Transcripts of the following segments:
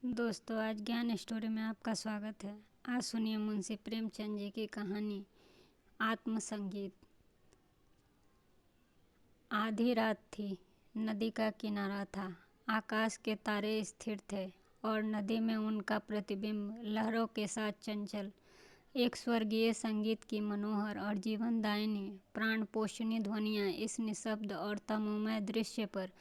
दोस्तों, आज ज्ञान स्टोरी में आपका स्वागत है। आज सुनिए मुंशी प्रेमचंद जी की कहानी आत्मसंगीत। आधी रात थी, नदी का किनारा था, आकाश के तारे स्थिर थे और नदी में उनका प्रतिबिंब लहरों के साथ चंचल। एक स्वर्गीय संगीत की मनोहर और जीवनदायिनी प्राणपोषिणी ध्वनियाँ इस निशब्द और तमोमय दृश्य पर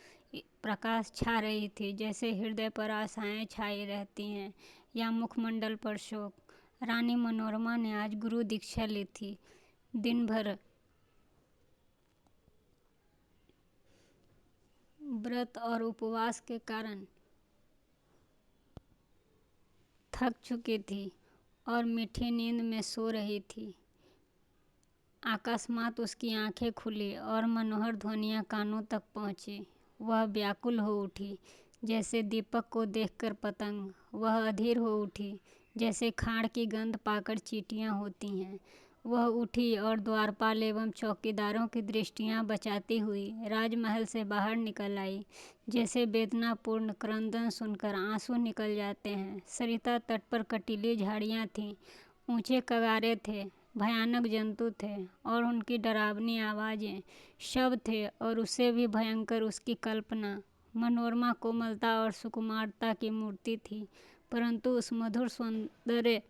प्रकाश छा रही थी, जैसे हृदय पर आशाएं छाई रहती हैं या मुखमंडल पर शोक। रानी मनोरमा ने आज गुरु दीक्षा ली थी। दिन भर व्रत और उपवास के कारण थक चुकी थी और मीठी नींद में सो रही थी। अकस्मात उसकी आंखें खुली और मनोहर ध्वनियाँ कानों तक पहुँची। वह व्याकुल हो उठी, जैसे दीपक को देखकर पतंग। वह अधीर हो उठी, जैसे खाड़ की गंध पाकर चींटियाँ होती हैं। वह उठी और द्वारपाल एवं चौकीदारों की दृष्टियाँ बचाती हुई राजमहल से बाहर निकल आई। जैसे वेदनापूर्ण क्रंदन सुनकर आंसू निकल जाते हैं। सरिता तट पर कटीली झाड़ियाँ थीं, ऊंचे कगारे थे, भयानक जंतु थे और उनकी डरावनी आवाज़ें। शव थे और उससे भी भयंकर उसकी कल्पना। मनोरमा कोमलता और सुकुमारता की मूर्ति थी, परंतु उस मधुर सौंदर्य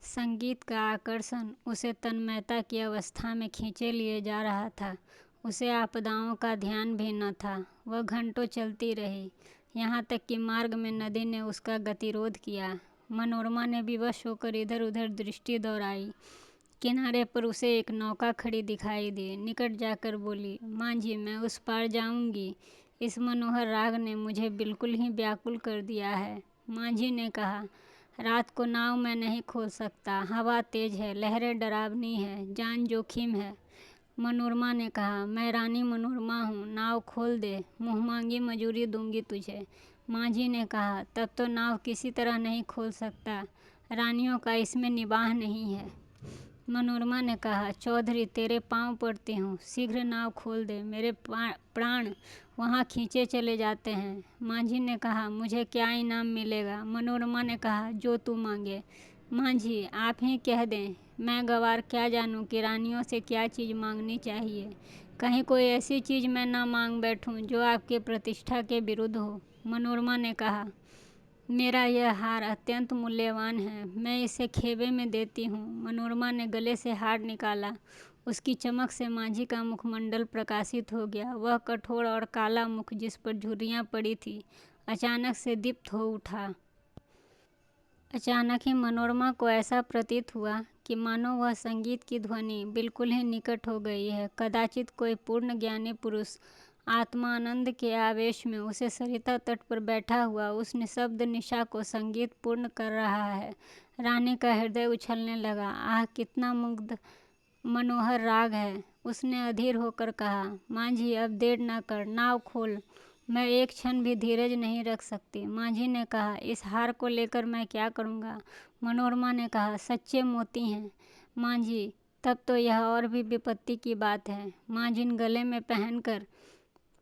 संगीत का आकर्षण उसे तन्मयता की अवस्था में खींचे लिए जा रहा था। उसे आपदाओं का ध्यान भी न था। वह घंटों चलती रही, यहाँ तक कि मार्ग में नदी ने उसका गतिरोध किया। मनोरमा ने विवश होकर इधर उधर दृष्टि दौड़ाई। किनारे पर उसे एक नौका खड़ी दिखाई दी। निकट जाकर बोली, माँ जी, मैं उस पार जाऊंगी। इस मनोहर राग ने मुझे बिल्कुल ही व्याकुल कर दिया है। माँ जी ने कहा, रात को नाव मैं नहीं खोल सकता। हवा तेज है, लहरें डरावनी है, जान जोखिम है। मनोरमा ने कहा, मैं रानी मनोरमा हूँ, नाव खोल दे, मुँह मांगी मजूरी दूंगी तुझे। माँ जी ने कहा, तब तो नाव किसी तरह नहीं खोल सकता, रानियों का इसमें निबाह नहीं है। मनोरमा ने कहा, चौधरी, तेरे पांव पड़ती हूँ, शीघ्र नाव खोल दे, मेरे प्राण वहाँ खींचे चले जाते हैं। माँ जी ने कहा, मुझे क्या इनाम मिलेगा? मनोरमा ने कहा, जो तू मांगे। माँ जी, आप ही कह दें, मैं गवार क्या जानूं कि रानियों से क्या चीज़ मांगनी चाहिए। कहीं कोई ऐसी चीज़ मैं ना मांग बैठूं जो आपके प्रतिष्ठा के विरुद्ध हो। मनोरमा ने कहा, मेरा यह हार अत्यंत मूल्यवान है, मैं इसे खेबे में देती हूँ। मनोरमा ने गले से हार निकाला। उसकी चमक से माझी का मुखमंडल प्रकाशित हो गया। वह कठोर और काला मुख, जिस पर झुर्रियाँ पड़ी थी, अचानक से दीप्त हो उठा। अचानक ही मनोरमा को ऐसा प्रतीत हुआ कि मानो वह संगीत की ध्वनि बिल्कुल ही निकट हो गई है। कदाचित कोई पूर्ण ज्ञानी पुरुष आत्मानंद के आवेश में उसे सरिता तट पर बैठा हुआ उस निशब्द निशा को संगीत पूर्ण कर रहा है। रानी का हृदय उछलने लगा। आह, कितना मुग्ध मनोहर राग है। उसने अधीर होकर कहा, माँ जी, अब देर न कर, नाव खोल, मैं एक क्षण भी धीरज नहीं रख सकती। माँ जी ने कहा, इस हार को लेकर मैं क्या करूँगा? मनोरमा ने कहा, सच्चे मोती हैं माँ जी, तब तो यह और भी विपत्ति की बात है। माँ जिन गले में पहनकर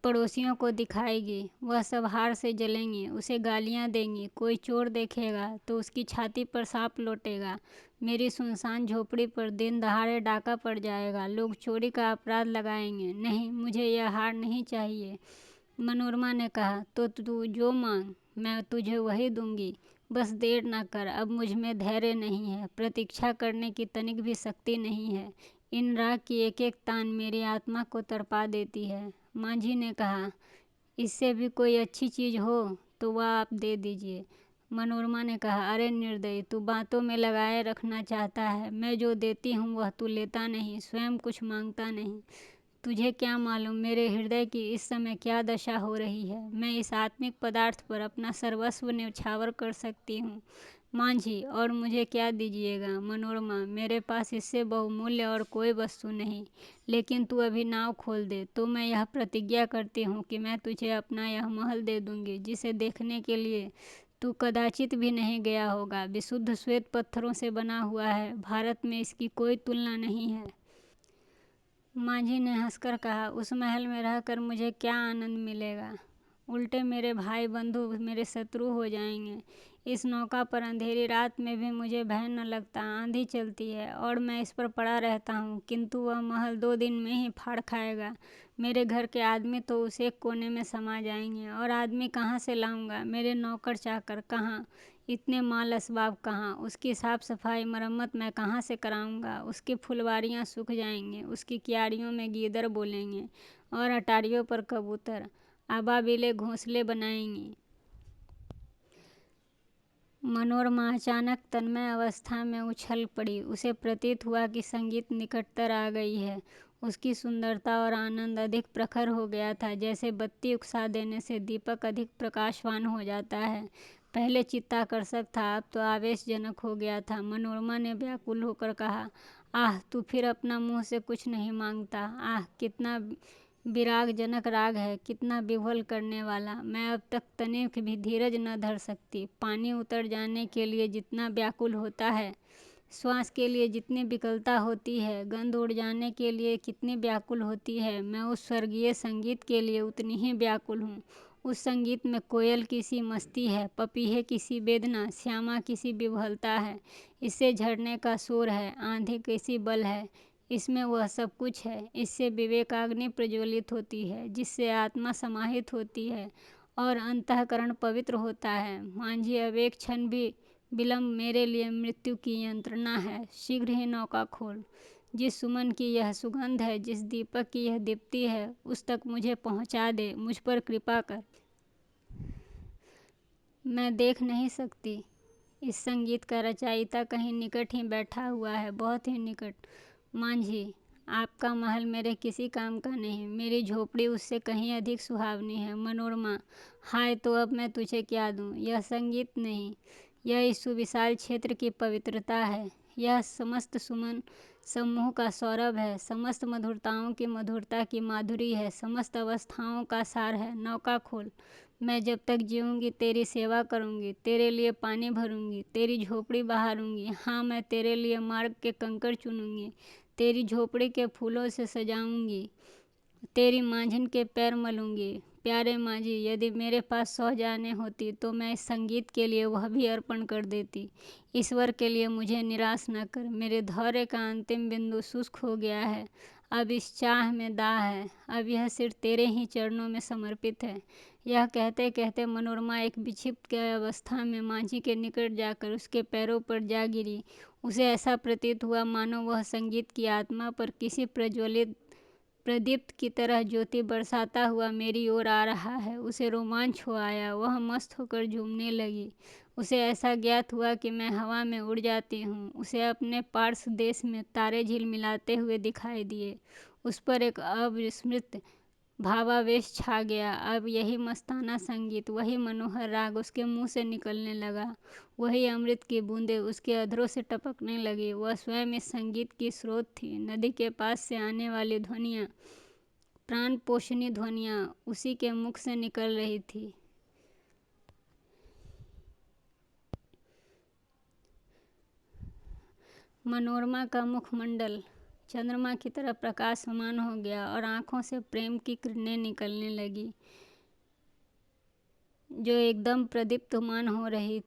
पड़ोसियों को दिखाएगी, वह सब हार से जलेंगी, उसे गालियाँ देंगी। कोई चोर देखेगा तो उसकी छाती पर सांप लौटेगा। मेरी सुनसान झोपड़ी पर दिन दहाड़े डाका पड़ जाएगा, लोग चोरी का अपराध लगाएंगे। नहीं, मुझे यह हार नहीं चाहिए। मनोरमा ने कहा, तो तू जो मांग, मैं तुझे वही दूंगी, बस देर ना कर। अब मुझ में धैर्य नहीं है, प्रतीक्षा करने की तनिक भी शक्ति नहीं है। इन राग की एक एक तान मेरी आत्मा को तड़पा देती है। माँ जी ने कहा, इससे भी कोई अच्छी चीज़ हो तो वह आप दे दीजिए। मनोरमा ने कहा, अरे निर्दयी, तू बातों में लगाए रखना चाहता है। मैं जो देती हूँ वह तू लेता नहीं, स्वयं कुछ मांगता नहीं। तुझे क्या मालूम मेरे हृदय की इस समय क्या दशा हो रही है। मैं इस आत्मिक पदार्थ पर अपना सर्वस्व न्यौछावर कर सकती हूँ। माँ जी, और मुझे क्या दीजिएगा? मनोरमा, मेरे पास इससे बहुमूल्य और कोई वस्तु नहीं, लेकिन तू अभी नाव खोल दे तो मैं यह प्रतिज्ञा करती हूँ कि मैं तुझे अपना यह महल दे दूँगी, जिसे देखने के लिए तू कदाचित भी नहीं गया होगा। विशुद्ध श्वेत पत्थरों से बना हुआ है, भारत में इसकी कोई तुलना नहीं है। माँ जी ने हंसकर कहा, उस महल में रहकर मुझे क्या आनंद मिलेगा? उल्टे मेरे भाई बंधु मेरे शत्रु हो जाएंगे। इस नौका पर अंधेरी रात में भी मुझे भय न लगता। आंधी चलती है और मैं इस पर पड़ा रहता हूँ, किंतु वह महल 2 दिन में ही फाड़ खाएगा। मेरे घर के आदमी तो उस एक कोने में समा जाएंगे, और आदमी कहाँ से लाऊंगा? मेरे नौकर चाकर कहाँ? इतने माल असबाब कहाँ? उसकी साफ सफाई मरम्मत मैं कहाँ से कराऊंगा? उसकी फुलवारियाँ सूख जाएंगी, उसकी क्यारियों में गीदड़ बोलेंगे और अटारियों पर कबूतर अबाबिले घोंसले बनाएंगी। मनोरमा अचानक तन्मय अवस्था में उछल पड़ी। उसे प्रतीत हुआ कि संगीत निकटतर आ गई है। उसकी सुंदरता और आनंद अधिक प्रखर हो गया था, जैसे बत्ती उकसा देने से दीपक अधिक प्रकाशवान हो जाता है। पहले चित्ताकर्षक था, अब तो आवेशजनक हो गया था। मनोरमा ने व्याकुल होकर कहा, आह, तू फिर अपना मुंह से कुछ नहीं मांगता। आह, कितना विरागजनक राग है, कितना विह्वल करने वाला। मैं अब तक तनिक भी धीरज न धर सकती। पानी उतर जाने के लिए जितना व्याकुल होता है, श्वास के लिए जितनी विकलता होती है, गंध उड़ जाने के लिए कितनी व्याकुल होती है, मैं उस स्वर्गीय संगीत के लिए उतनी ही व्याकुल हूँ। उस संगीत में कोयल की सी मस्ती है, पपीहे की सी वेदना, श्यामा की सी विह्वलता है। इससे झरने का शोर है, आंधी की सी बल है। इसमें वह सब कुछ है। इससे विवेकाग्नि प्रज्वलित होती है, जिससे आत्मा समाहित होती है और अंतःकरण पवित्र होता है। मांझी, अब एक क्षण भी विलंब मेरे लिए मृत्यु की यंत्रणा है। शीघ्र ही नौका खोल। जिस सुमन की यह सुगंध है, जिस दीपक की यह दीप्ति है, उस तक मुझे पहुंचा दे। मुझ पर कृपा कर। मैं देख नहीं सकती। इस संगीत का रचयिता कहीं निकट ही बैठा हुआ है, बहुत ही निकट। मांझी, आपका महल मेरे किसी काम का नहीं, मेरी झोपड़ी उससे कहीं अधिक सुहावनी है। मनोरमा, हाय, तो अब मैं तुझे क्या दूं? यह संगीत नहीं, यह इस सुविशाल क्षेत्र की पवित्रता है। यह समस्त सुमन समूह का सौरभ है, समस्त मधुरताओं की मधुरता की माधुरी है, समस्त अवस्थाओं का सार है। नौका खोल। मैं जब तक जीऊँगी तेरी सेवा करूँगी, तेरे लिए पानी भरूँगी, तेरी झोपड़ी बहारूँगी। हाँ, मैं तेरे लिए मार्ग के कंकड़ चुनूँगी, तेरी झोपड़ी के फूलों से सजाऊँगी, तेरी मांझन के पैर मलूँगी। प्यारे मांझी, यदि मेरे पास 100 जानें होती तो मैं इस संगीत के लिए वह भी अर्पण कर देती। ईश्वर के लिए मुझे निराश न कर। मेरे धैर्य का अंतिम बिंदु शुष्क हो गया है। अब इस चाह में दाह है। अब यह सिर्फ तेरे ही चरणों में समर्पित है। यह कहते कहते मनोरमा एक विक्षिप्त की अवस्था में मांझी के निकट जाकर उसके पैरों पर जा गिरी। उसे ऐसा प्रतीत हुआ मानो वह संगीत की आत्मा पर किसी प्रज्वलित प्रदीप्त की तरह ज्योति बरसाता हुआ मेरी ओर आ रहा है। उसे रोमांच हो आया, वह मस्त होकर झूमने लगी। उसे ऐसा ज्ञात हुआ कि मैं हवा में उड़ जाती हूँ। उसे अपने पार्श्व देश में तारे झिलमिलाते हुए दिखाई दिए। उस पर एक अविस्मृत भावावेश छा गया। अब यही मस्ताना संगीत, वही मनोहर राग उसके मुंह से निकलने लगा। वही अमृत की बूंदें उसके अधरों से टपकने लगी। वह स्वयं इस संगीत की स्रोत थी। नदी के पास से आने वाली ध्वनियाँ, प्राण पोषणी ध्वनियाँ उसी के मुख से निकल रही थी। मनोरमा का मुखमंडल चंद्रमा की तरह प्रकाशमान हो गया और आंखों से प्रेम की किरणें निकलने लगी, जो एकदम प्रदीप्तमान हो रही